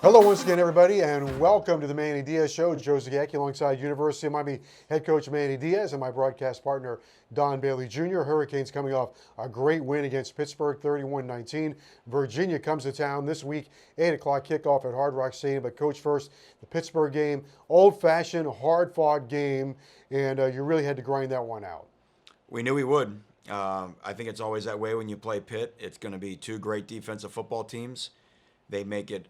Hello once again, everybody, and welcome to the Manny Diaz Show. Joe Zagacki alongside University of Miami head coach Manny Diaz and my broadcast partner Don Bailey Jr. Hurricanes coming off a great win against Pittsburgh, 31-19. Virginia comes to town this week, 8 o'clock kickoff at Hard Rock Stadium. But coach, first, the Pittsburgh game, old-fashioned, hard-fought game, and you really had to grind that one out. We knew we would. I think it's always that way when you play Pitt. It's going to be two great defensive football teams. They make it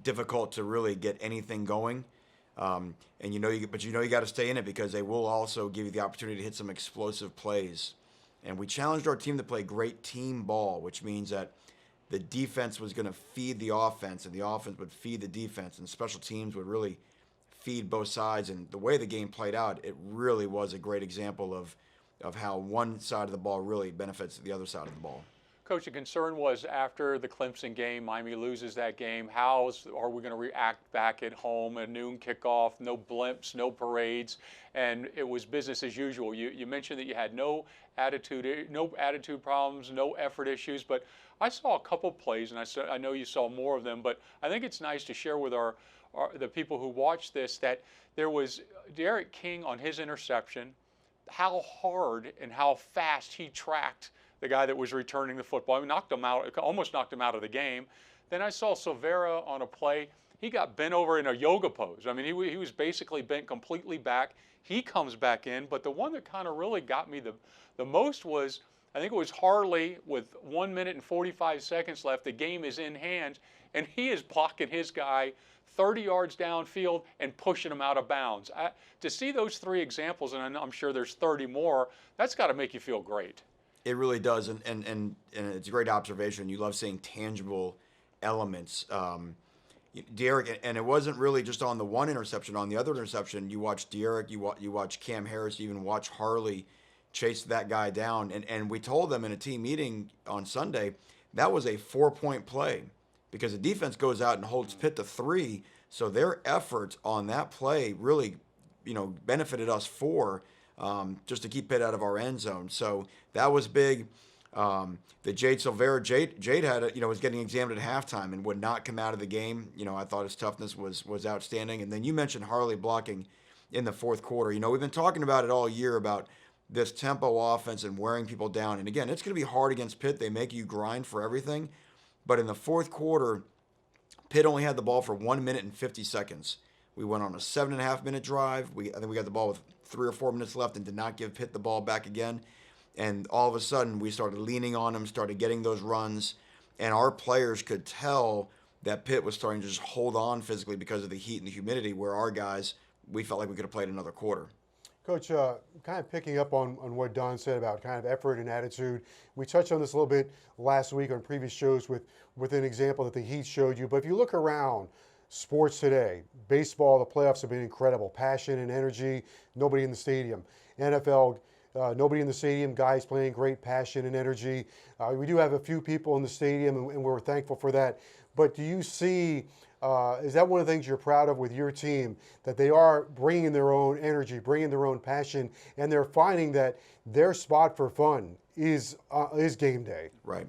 difficult to really get anything going, and you got to stay in it because they will also give you the opportunity to hit some explosive plays. And we challenged our team to play great team ball, which means that the defense was going to feed the offense, and the offense would feed the defense, and special teams would really feed both sides. And the way the game played out, it really was a great example of how one side of the ball really benefits the other side of the ball. Coach, the concern was after the Clemson game, Miami loses that game. How are we going to react back at home? A noon kickoff, no blimps, no parades, and it was business as usual. You mentioned that you had no attitude problems, no effort issues, but I saw a couple plays, and I know you saw more of them. But I think it's nice to share with the people who watch this that there was Derek King on his interception, how hard and how fast he tracked the guy that was returning the football. I mean, knocked him out, almost knocked him out of the game. Then I saw Silvera on a play. He got bent over in a yoga pose. I mean, he was basically bent completely back. He comes back in, but the one that kind of really got me the most was, I think it was Harley with 1 minute and 45 seconds left. The game is in hand, and he is blocking his guy 30 yards downfield and pushing him out of bounds. To see those three examples, and I'm sure there's 30 more, that's got to make you feel great. It really does, and it's a great observation. You love seeing tangible elements. Derek, and it wasn't really just on the one interception. On the other interception, you watch Derek, you watch Cam Harris, you even watch Harley chase that guy down. And we told them in a team meeting on Sunday that was a 4-point play because the defense goes out and holds Pitt to 3. So their effort on that play really, benefited us just to keep Pitt out of our end zone. So that was big. The Jade Silvera, Jade had was getting examined at halftime and would not come out of the game. I thought his toughness was outstanding. And then you mentioned Harley blocking in the fourth quarter. We've been talking about it all year about this tempo offense and wearing people down. And again, it's going to be hard against Pitt. They make you grind for everything. But in the fourth quarter, Pitt only had the ball for 1 minute and 50 seconds. We went on a 7.5-minute drive. I think we got the ball with 3 or 4 minutes left and did not give Pitt the ball back again. And all of a sudden, we started leaning on them, started getting those runs, and our players could tell that Pitt was starting to just hold on physically because of the heat and the humidity, where our guys, we felt like we could have played another quarter. Coach, kind of picking up on what Don said about kind of effort and attitude. We touched on this a little bit last week on previous shows with an example that the Heat showed you. But if you look around sports today, baseball, the playoffs have been incredible. Passion and energy, nobody in the stadium. NFL, nobody in the stadium, guys playing great passion and energy. We do have a few people in the stadium, and we're thankful for that. But do you see, is that one of the things you're proud of with your team, that they are bringing their own energy, bringing their own passion, and they're finding that their spot for fun is game day? Right.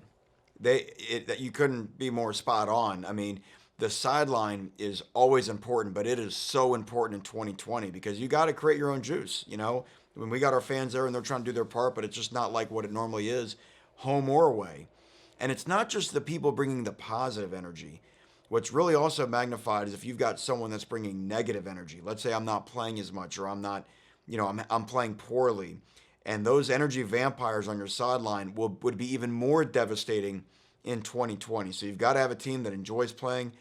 That you couldn't be more spot on. I mean, the sideline is always important, but it is so important in 2020 because you got to create your own juice. When we got our fans there and they're trying to do their part, but it's just not like what it normally is, home or away. And it's not just the people bringing the positive energy. What's really also magnified is if you've got someone that's bringing negative energy. Let's say I'm not playing as much, or I'm not, I'm playing poorly, and those energy vampires on your sideline would be even more devastating in 2020. So you've got to have a team that enjoys playing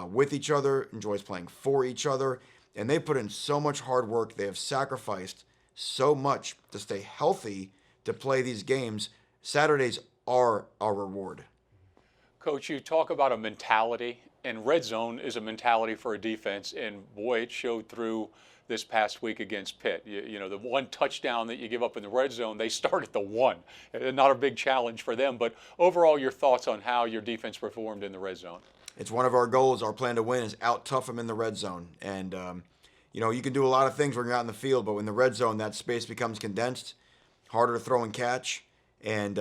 with each other, enjoys playing for each other, and they put in so much hard work. They have sacrificed so much to stay healthy to play these games. Saturdays are our reward. Coach, you talk about a mentality, and red zone is a mentality for a defense, and boy, it showed through this past week against Pitt. The one touchdown that you give up in the red zone, they start at the 1. Not a big challenge for them, but overall, your thoughts on how your defense performed in the red zone? It's one of our goals. Our plan to win is out-tough them in the red zone. And, you can do a lot of things when you're out in the field, but in the red zone, that space becomes condensed, harder to throw and catch. And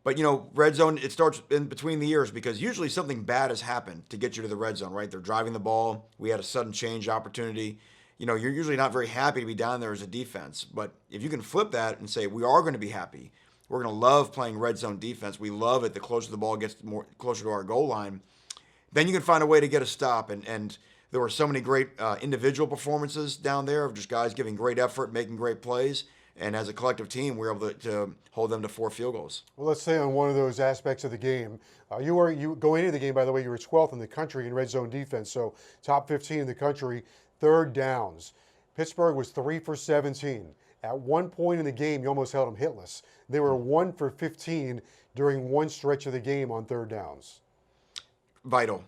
But red zone, it starts in between the years because usually something bad has happened to get you to the red zone, right? They're driving the ball. We had a sudden change opportunity. You're usually not very happy to be down there as a defense. But if you can flip that and say, we are going to be happy. We're going to love playing red zone defense. We love it the closer the ball gets more closer to our goal line. Then you can find a way to get a stop. And there were so many great individual performances down there of just guys giving great effort, making great plays. And as a collective team, we were able to hold them to 4 field goals. Well, let's say on one of those aspects of the game, you going into the game, by the way, you were 12th in the country in red zone defense, so top 15 in the country, third downs. Pittsburgh was 3 for 17. At one point in the game, you almost held them hitless. They were 1 for 15 during one stretch of the game on third downs. Vital.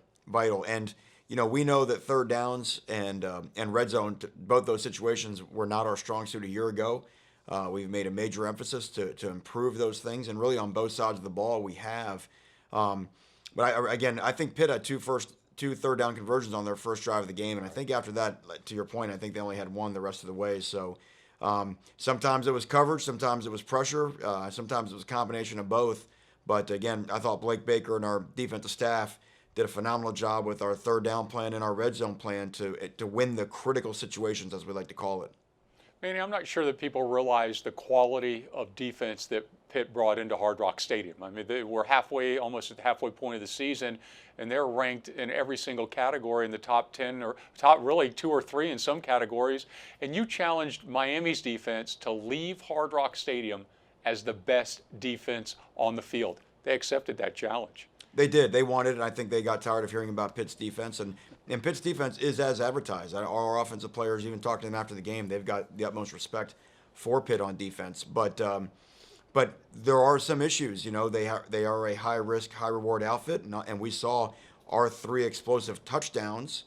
And we know that third downs and red zone, both those situations were not our strong suit a year ago. We've made a major emphasis to improve those things, and really on both sides of the ball we have. But I think Pitt had two third down conversions on their first drive of the game, and I think after that, to your point, I think they only had one the rest of the way. So sometimes it was coverage, sometimes it was pressure, sometimes it was a combination of both. But again, I thought Blake Baker and our defensive staff did a phenomenal job with our third down plan and our red zone plan to win the critical situations, as we like to call it. Manny, I'm not sure that people realize the quality of defense that Pitt brought into Hard Rock Stadium. I mean, we're almost at the halfway point of the season, and they're ranked in every single category in the top 10 or top really 2 or 3 in some categories. And you challenged Miami's defense to leave Hard Rock Stadium as the best defense on the field. They accepted that challenge. They did. They wanted it, and I think they got tired of hearing about Pitt's defense. And Pitt's defense is as advertised. Our offensive players, even talking to them after the game, they've got the utmost respect for Pitt on defense. But there are some issues. They are a high-risk, high-reward outfit, and we saw our 3 explosive touchdowns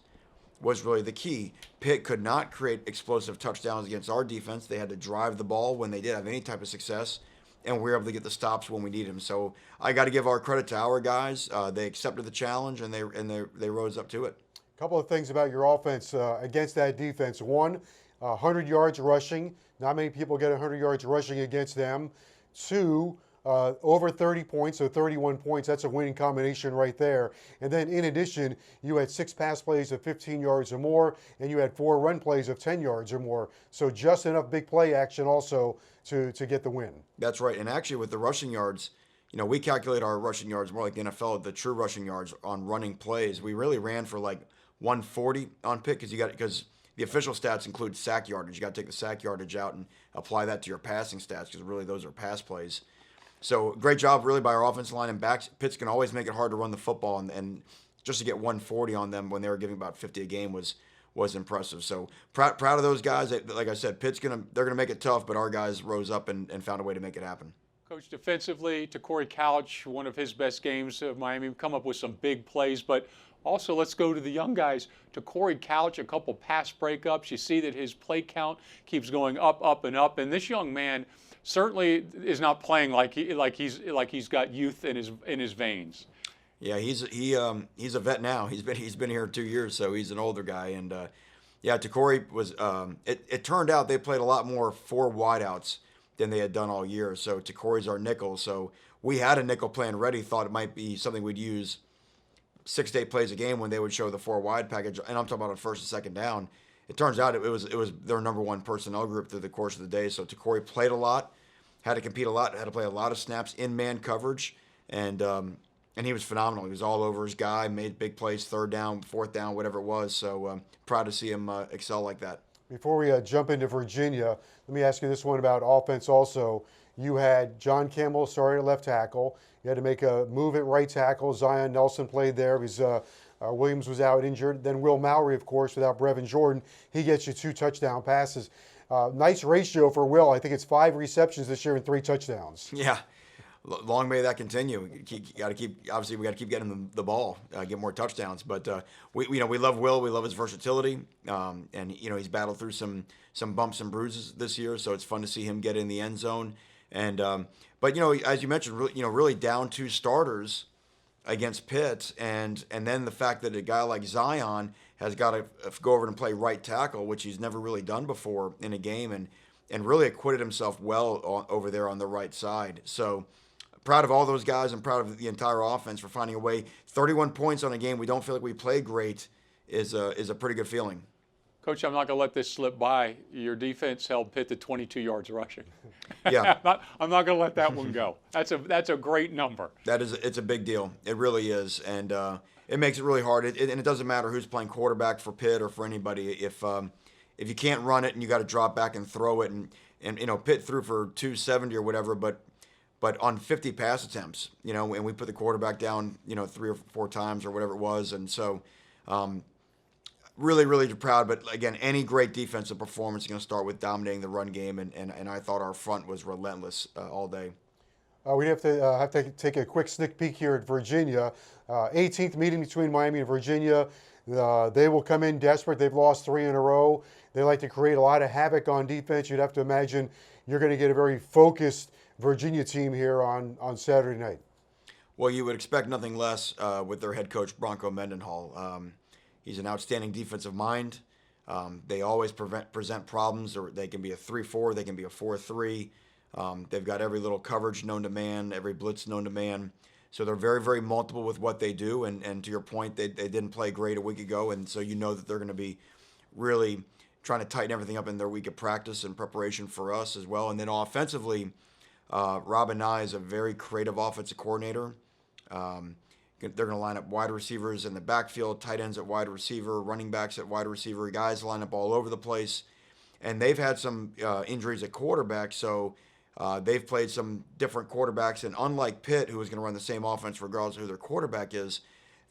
was really the key. Pitt could not create explosive touchdowns against our defense. They had to drive the ball when they did have any type of success, and we were able to get the stops when we needed them. So I got to give our credit to our guys. They accepted the challenge, and they rose up to it. A couple of things about your offense against that defense. 1, 100 yards rushing. Not many people get 100 yards rushing against them. 2, over 30 points, so 31 points. That's a winning combination right there. And then in addition, you had 6 pass plays of 15 yards or more, and you had 4 run plays of 10 yards or more. So just enough big play action also to get the win. That's right. And actually with the rushing yards, we calculate our rushing yards more like the NFL, the true rushing yards on running plays. We really ran for like 140 on Pitt because the official stats include sack yardage. You got to take the sack yardage out and apply that to your passing stats because really those are pass plays. So great job really by our offensive line and backs. Pitts can always make it hard to run the football, and just to get 140 on them when they were giving about 50 a game was impressive. So proud of those guys. Like I said, they're gonna make it tough, but our guys rose up and found a way to make it happen. Coach, defensively, to Corey Couch, one of his best games of Miami, come up with some big plays, but also let's go to the young guys. To Corey Couch, a couple pass breakups. You see that his play count keeps going up, and up, and this young man certainly is not playing like he's got youth in his veins. Yeah, he's a vet now. He's been here 2 years, so he's an older guy. And Corey was. It turned out they played a lot more 4 wideouts than they had done all year. So Corey's our nickel. So we had a nickel plan ready. Thought it might be something we'd use 6 to 8 plays a game when they would show the 4 wide package. And I'm talking about on first and second down. It turns out it was their number 1 personnel group through the course of the day. So Corey played a lot, had to compete a lot, had to play a lot of snaps in man coverage, and he was phenomenal. He was all over his guy, made big plays, third down, fourth down, whatever it was. So proud to see him excel like that. Before we jump into Virginia, let me ask you this one about offense also. You had John Campbell starting at left tackle. You had to make a move at right tackle. Zion Nelson played there because Williams was out injured. Then Will Mallory, of course, without Brevin Jordan. He gets you 2 touchdown passes. Nice ratio for Will. I think it's 5 receptions this year and 3 touchdowns. Yeah. Long may that continue. We got to keep getting him the ball, get more touchdowns. But we love Will. We love his versatility, and he's battled through some bumps and bruises this year. So it's fun to see him get in the end zone. And but as you mentioned, really down 2 starters against Pitt, and then the fact that a guy like Zion has got to go over and play right tackle, which he's never really done before in a game, and really acquitted himself well over there on the right side. So proud of all those guys. I'm proud of the entire offense for finding a way. 31 points on a game we don't feel like we played great is a pretty good feeling. Coach, I'm not going to let this slip by. Your defense held Pitt to 22 yards rushing. Yeah. I'm not going to let that one go. That's a great number. It's a big deal. It really is, and it makes it really hard. And it doesn't matter who's playing quarterback for Pitt or for anybody. If you can't run it and you got to drop back and throw it, and Pitt threw for 270 or whatever, but on 50 pass attempts, and we put the quarterback down, 3 or 4 times or whatever it was, and so. Really, really proud, but again, any great defensive performance is going to start with dominating the run game, and I thought our front was relentless all day. We have to take a quick sneak peek here at Virginia. 18th meeting between Miami and Virginia. They will come in desperate. They've lost 3 in a row. They like to create a lot of havoc on defense. You'd have to imagine you're going to get a very focused Virginia team here on Saturday night. Well, you would expect nothing less with their head coach, Bronco Mendenhall. He's an outstanding defensive mind. They always present problems, or they can be a 3-4, they can be a 4-3. They've got every little coverage known to man, every blitz known to man. So they're very, very multiple with what they do. And to your point, they didn't play great a week ago, and so you know that they're going to be really trying to tighten everything up in their week of practice and preparation for us as well. And then offensively, Robin Nye is a very creative offensive coordinator. They're going to line up wide receivers in the backfield, tight ends at wide receiver, running backs at wide receiver, guys line up all over the place. And they've had some injuries at quarterback, so they've played some different quarterbacks. And unlike Pitt, who is going to run the same offense regardless of who their quarterback is,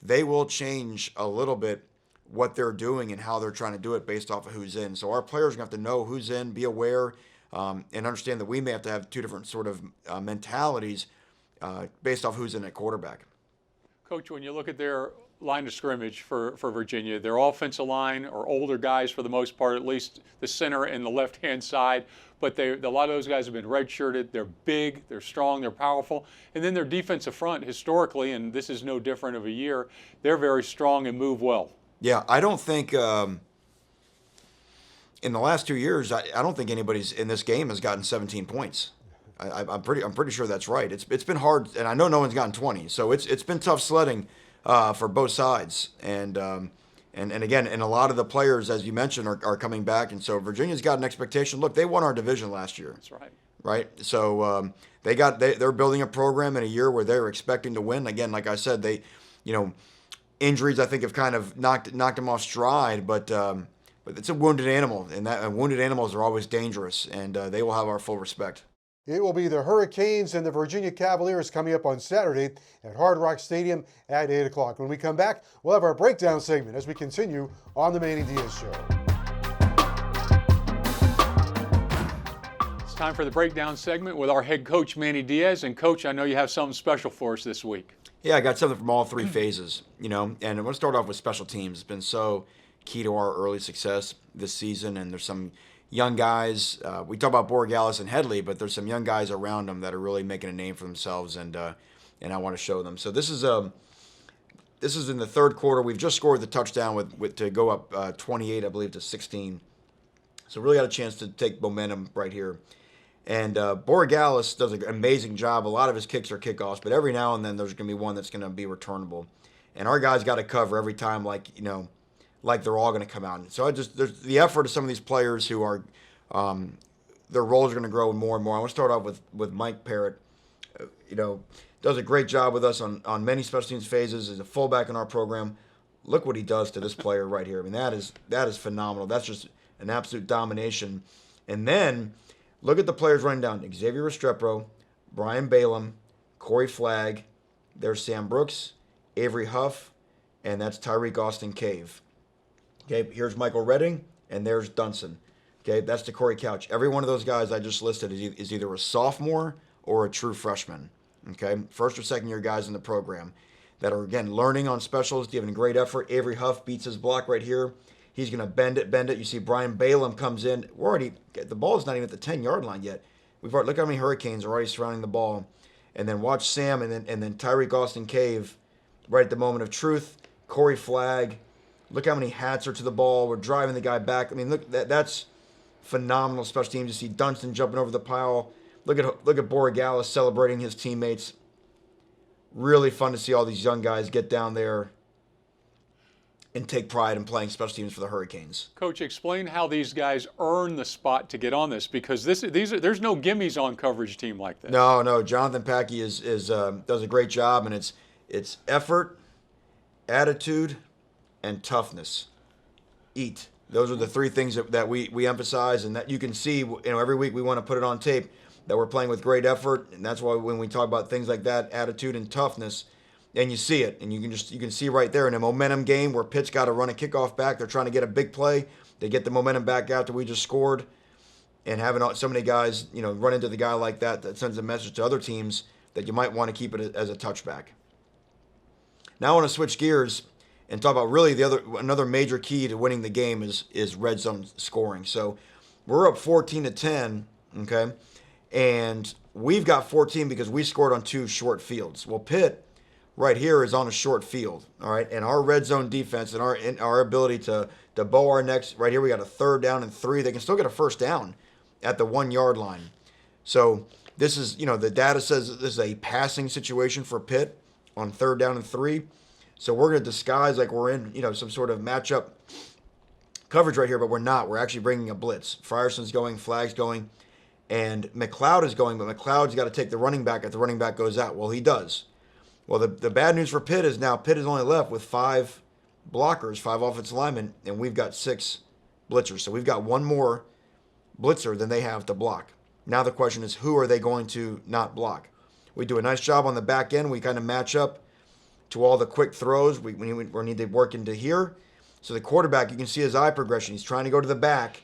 they will change a little bit what they're doing and how they're trying to do it based off of who's in. So our players are going to have to know who's in, be aware, and understand that we may have to have 2 different sort of mentalities based off who's in at quarterback. Coach, when you look at their line of scrimmage for Virginia, their offensive line are older guys for the most part, at least the center and the left-hand side. But a lot of those guys have been redshirted. They're big, they're strong, they're powerful. And then their defensive front, historically, and this is no different of a year, they're very strong and move well. Yeah, I don't think in the last 2 years, I don't think anybody's in this game has gotten 17 points. I'm pretty sure that's right. It's been hard, and I know no one's gotten 20, so it's been tough sledding for both sides. And again, and a lot of the players, as you mentioned, are coming back, and so Virginia's got an expectation. Look, they won our division last year. That's right. Right. So they're building a program in a year where they're expecting to win. Again, like I said, injuries I think have kind of knocked them off stride, but it's a wounded animal, and wounded animals are always dangerous, and they will have our full respect. It will be the Hurricanes and the Virginia Cavaliers coming up on Saturday at Hard Rock Stadium at 8 o'clock. When we come back, we'll have our breakdown segment as we continue on the Manny Diaz Show. It's time for the breakdown segment with our head coach, Manny Diaz. And, Coach, I know you have something special for us this week. Yeah, I got something from all 3 phases, and I'm going to start off with special teams. It's been so key to our early success this season, and there's some young guys. We talk about Borregales and Headley, but there's some young guys around them that are really making a name for themselves, and I want to show them. So this is in the third quarter. We've just scored the touchdown to go up 28, I believe, to 16. So really got a chance to take momentum right here. And Borregales does an amazing job. A lot of his kicks are kickoffs, but every now and then there's going to be one that's going to be returnable. And our guys got to cover every time, like they're all going to come out. So there's the effort of some of these players who are, their roles are going to grow more and more. I want to start off with Mike Parrott. Does a great job with us on many special teams phases as a fullback in our program. Look what he does to this player right here. I mean, that is phenomenal. That's just an absolute domination. And then look at the players running down: Xavier Restrepo, Brian Balaam, Corey Flagg. There's Sam Brooks, Avery Huff, and that's Tyreek Austin Cave. Okay, here's Michael Redding, and there's Dunson. Okay, that's the Corey Couch. Every one of those guys I just listed is either a sophomore or a true freshman. Okay, first or second year guys in the program that are, again, learning on specials, giving great effort. Avery Huff beats his block right here. He's going to bend it. You see Brian Balaam comes in. The ball is not even at the 10-yard line yet. Look how many Hurricanes are already surrounding the ball. And then watch Sam and then Tyreek Austin Cave right at the moment of truth. Corey Flagg. Look how many hats are to the ball. We're driving the guy back. I mean, look, that's phenomenal special teams. You see Dunston jumping over the pile. Look at Borregales celebrating his teammates. really fun to see all these young guys get down there and take pride in playing special teams for the Hurricanes. Coach, explain how these guys earn the spot to get on this, because there's no gimmies on coverage team like this. No, Jonathan Packey does a great job, and it's effort, attitude, and toughness. Eat. Those are the three things that we emphasize, and that you can see. Every week we want to put it on tape that we're playing with great effort, and that's why when we talk about things like that, attitude and toughness, and you see it, and you can see right there in a momentum game where Pitt's got to run a kickoff back. They're trying to get a big play. They get the momentum back after we just scored, and having so many guys, run into the guy like that sends a message to other teams that you might want to keep it as a touchback. Now I want to switch gears and talk about really another major key to winning the game is red zone scoring. So we're up 14-10, okay, and we've got 14 because we scored on 2 short fields. Well, Pitt right here is on a short field, all right, and our red zone defense and our ability to bow our necks right here. We got a 3rd down and 3. They can still get a 1st down at the 1 yard line. So this is, the data says this is a passing situation for Pitt on 3rd down and 3. So we're going to disguise like we're in, some sort of matchup coverage right here, but we're not. We're actually bringing a blitz. Frierson's going, Flag's going, and McLeod is going, but McLeod's got to take the running back if the running back goes out. Well, he does. Well, the bad news for Pitt is now Pitt is only left with 5 blockers, 5 offensive linemen, and we've got 6 blitzers. So we've got one more blitzer than they have to block. Now the question is, who are they going to not block? We do a nice job on the back end. We kind of match up to all the quick throws. We need to work into here. So the quarterback, you can see his eye progression. He's trying to go to the back.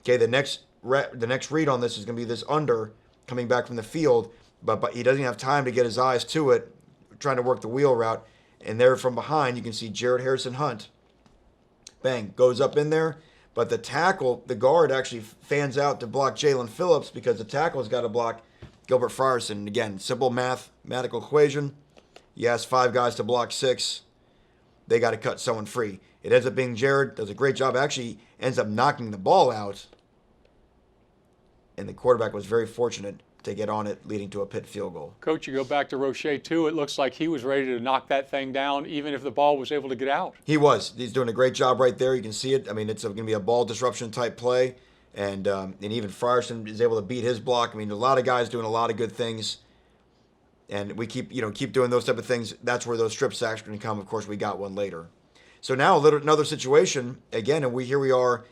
Okay, the next read on this is going to be this under coming back from the field, but he doesn't have time to get his eyes to it, trying to work the wheel route. And there from behind, you can see Jared Harrison Hunt. Bang, goes up in there. But the tackle, the guard actually fans out to block Jalen Phillips because the tackle's got to block Gilbert Frierson. Again, simple mathematical equation. You ask 5 guys to block 6. They got to cut someone free. It ends up being Jared. Does a great job. Actually ends up knocking the ball out. And the quarterback was very fortunate to get on it, leading to a Pitt field goal. Coach, you go back to Roche, too. It looks like he was ready to knock that thing down, even if the ball was able to get out. He was. He's doing a great job right there. You can see it. I mean, it's going to be a ball disruption type play. And even Frierson is able to beat his block. I mean, a lot of guys doing a lot of good things. And we keep doing those type of things. That's where those strip sacks are going to come. Of course, we got one later. So now another situation again, and here we are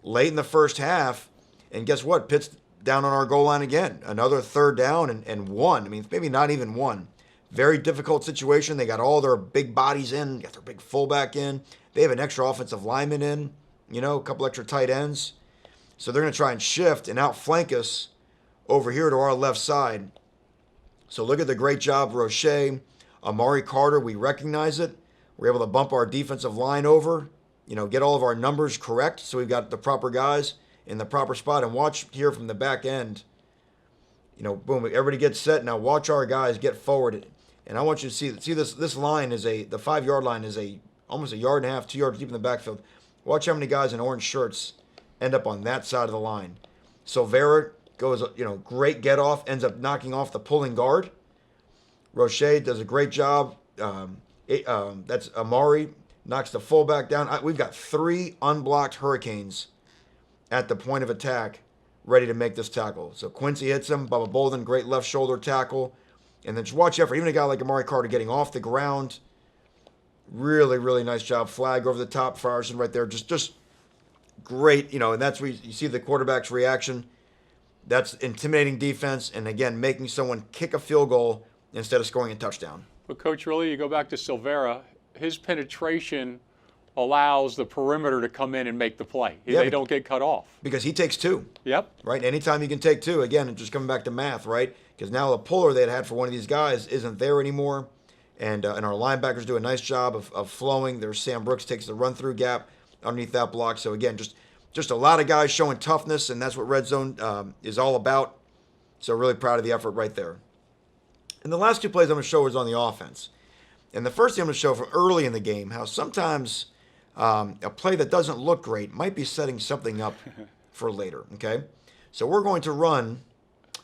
late in the first half, and guess what? Pitt's down on our goal line again. Another 3rd down and 1. I mean, maybe not even 1. Very difficult situation. They got all their big bodies in, got their big fullback in. They have an extra offensive lineman in, a couple extra tight ends. So they're going to try and shift and outflank us over here to our left side. So look at the great job, Roche, Amari Carter. We recognize it. We're able to bump our defensive line over, get all of our numbers correct. So we've got the proper guys in the proper spot. And watch here from the back end. Boom, everybody gets set. Now watch our guys get forward. And I want you to see this line is the 5 yard line is almost 1.5 yards, 2 yards deep in the backfield. Watch how many guys in orange shirts end up on that side of the line. Silvera goes, great get off, ends up knocking off the pulling guard. Roche does a great job. That's Amari, knocks the fullback down. We've got 3 unblocked Hurricanes at the point of attack ready to make this tackle. So Quincy hits him. Bubba Bolden, great left shoulder tackle. And then just watch out for even a guy like Amari Carter getting off the ground. Really, really nice job. Flag over the top. Frierson right there. Just great, and that's where you see the quarterback's reaction. That's intimidating defense, and again, making someone kick a field goal instead of scoring a touchdown. But, Coach, really, you go back to Silvera. His penetration allows the perimeter to come in and make the play. Yeah, they don't get cut off. Because he takes 2. Yep. Right? Anytime you can take 2, again, just coming back to math, right? Because now the puller they had for one of these guys isn't there anymore, and our linebackers do a nice job of flowing. There's Sam Brooks takes the run-through gap underneath that block. So, again, just a lot of guys showing toughness, and that's what red zone is all about. So really proud of the effort right there. And the last 2 plays I'm going to show is on the offense. And the first thing I'm going to show from early in the game, how sometimes a play that doesn't look great might be setting something up for later, okay? So we're going to run,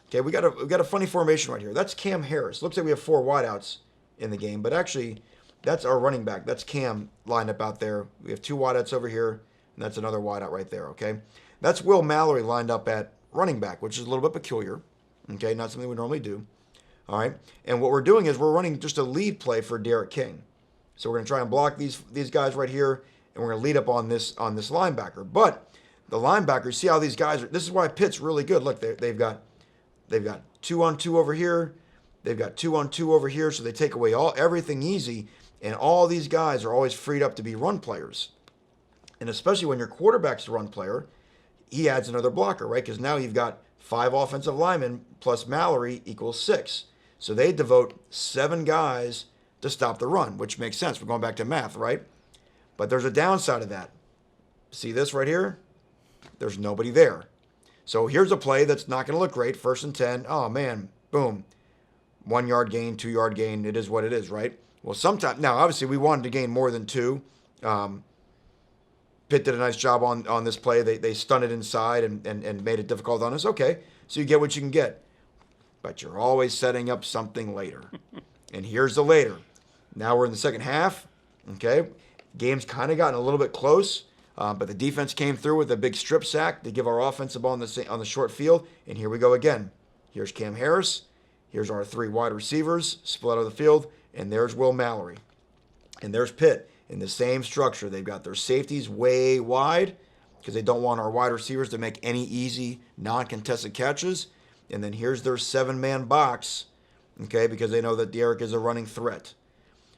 okay, we got a funny formation right here. That's Cam Harris. Looks like we have 4 wideouts in the game. But actually, that's our running back. That's Cam lined up out there. We have 2 wideouts over here, and that's another wideout right there, okay? That's Will Mallory lined up at running back, which is a little bit peculiar, okay? Not something we normally do, all right? And what we're doing is we're running just a lead play for Derek King. So we're going to try and block these guys right here, and we're going to lead up on this linebacker. But the linebackers, see how these guys are. This is why Pitt's really good. Look, they've got 2-on-2 over here. They've got 2-on-2 over here, so they take away everything easy, and all these guys are always freed up to be run players. And especially when your quarterback's a run player, he adds another blocker, right? Because now you've got 5 offensive linemen plus Mallory equals 6. So they devote 7 guys to stop the run, which makes sense. We're going back to math, right? But there's a downside of that. See this right here? There's nobody there. So here's a play that's not going to look great. 1st and 10. Oh, man. Boom. 1 yard gain, 2 yard gain. It is what it is, right? Well, sometimes, now, obviously, we wanted to gain more than 2. Pitt did a nice job on this play. They stunned it inside and made it difficult on us. Okay, so you get what you can get. But you're always setting up something later. And here's the later. Now we're in the second half. Okay, game's kind of gotten a little bit close, but the defense came through with a big strip sack to give our offense a ball on the short field. And here we go again. Here's Cam Harris. Here's our 3 wide receivers split out of the field. And there's Will Mallory. And there's Pitt in the same structure. They've got their safeties way wide because they don't want our wide receivers to make any easy, non-contested catches. And then here's their 7-man box, okay, because they know that Derek is a running threat.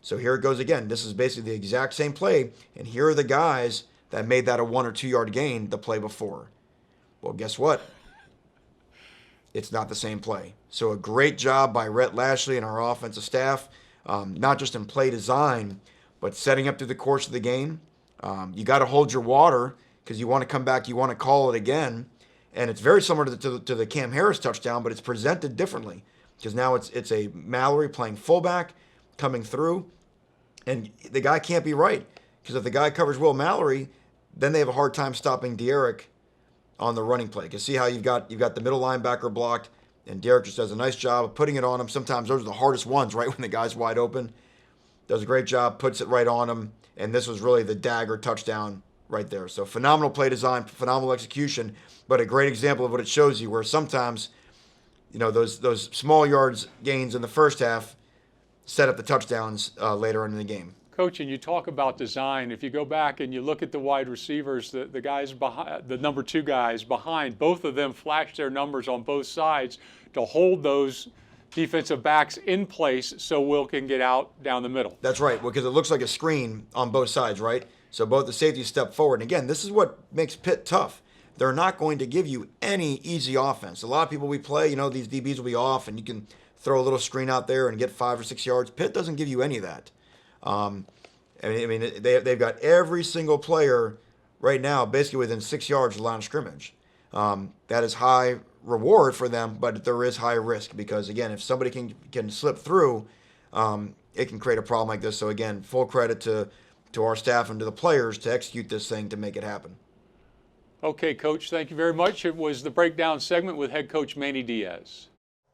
So here it goes again. This is basically the exact same play, and here are the guys that made that a 1 or 2 yard gain the play before. Well, guess what? It's not the same play. So a great job by Rhett Lashley and our offensive staff, not just in play design, but setting up through the course of the game. You got to hold your water because you want to come back, you want to call it again. And it's very similar to the Cam Harris touchdown, but it's presented differently because now it's a Mallory playing fullback coming through, and the guy can't be right because if the guy covers Will Mallory, then they have a hard time stopping Derek on the running play. Because see how you've got the middle linebacker blocked, and Derek just does a nice job of putting it on him. Sometimes those are the hardest ones, right, when the guy's wide open. Does a great job, puts it right on him, and this was really the dagger touchdown right there. So phenomenal play design, phenomenal execution, but a great example of what it shows you where sometimes, those small yards gains in the first half set up the touchdowns later on in the game. Coach, and you talk about design. If you go back and you look at the wide receivers, the guys behind, the number 2 guys behind, both of them flashed their numbers on both sides to hold those defensive backs in place so Will can get out down the middle. That's right, because it looks like a screen on both sides, right? So both the safeties step forward. And again, this is what makes Pitt tough. They're not going to give you any easy offense. A lot of people we play, these DBs will be off, and you can throw a little screen out there and get 5 or 6 yards. Pitt doesn't give you any of that. They've got every single player right now basically within 6 yards of the line of scrimmage. That is high reward for them, but there is high risk because, again, if somebody can slip through, it can create a problem like this. So, again, full credit to our staff and to the players to execute this thing to make it happen. Okay, Coach, thank you very much. It was the breakdown segment with head coach Manny Diaz.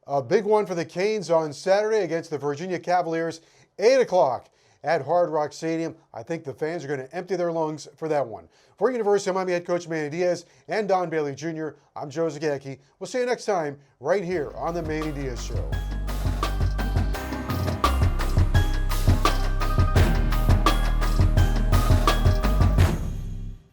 A big one for the Canes on Saturday against the Virginia Cavaliers, 8 o'clock at Hard Rock Stadium. I think the fans are going to empty their lungs for that one. For University of Miami head coach Manny Diaz and Don Bailey Jr., I'm Joe Zagacki. We'll see you next time right here on the Manny Diaz Show.